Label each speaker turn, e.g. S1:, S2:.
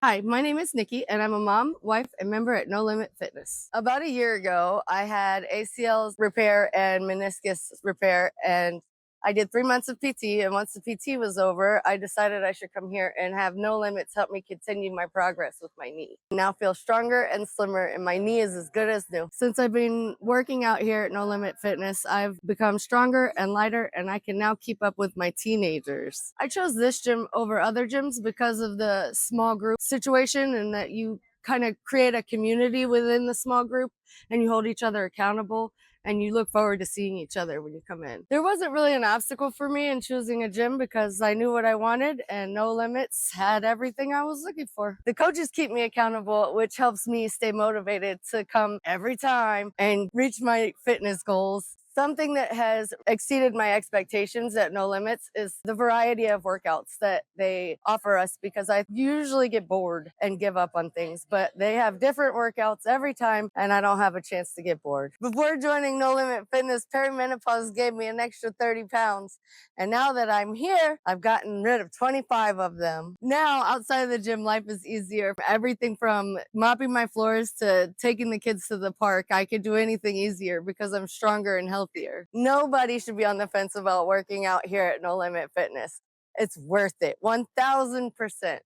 S1: Hi, my name is Nikki, and I'm a mom, wife, and member at No Limit Fitness. About a year ago, I had ACL repair and meniscus repair, and I did 3 months of PT. And once the PT was over, I decided I should come here and have No Limits help me continue my progress with my knee. I now feel stronger and slimmer, and my knee is as good as new. Since I've been working out here at No Limit Fitness, I've become stronger and lighter, and I can now keep up with my teenagers. I chose this gym over other gyms because of the small group situation, and that you kind of create a community within the small group and you hold each other accountable and you look forward to seeing each other when you come in. There wasn't really an obstacle for me in choosing a gym because I knew what I wanted, and No Limits had everything I was looking for. The coaches keep me accountable, which helps me stay motivated to come every time and reach my fitness goals. Something that has exceeded my expectations at No Limits is the variety of workouts that they offer us, because I usually get bored and give up on things, but they have different workouts every time and I don't have a chance to get bored. Before joining No Limit Fitness, perimenopause gave me an extra 30 pounds. And now that I'm here, I've gotten rid of 25 of them. Now, outside of the gym, life is easier. Everything from mopping my floors to taking the kids to the park, I could do anything easier because I'm stronger and healthier. Nobody should be on the fence about working out here at No Limit Fitness. It's worth it, 1000%.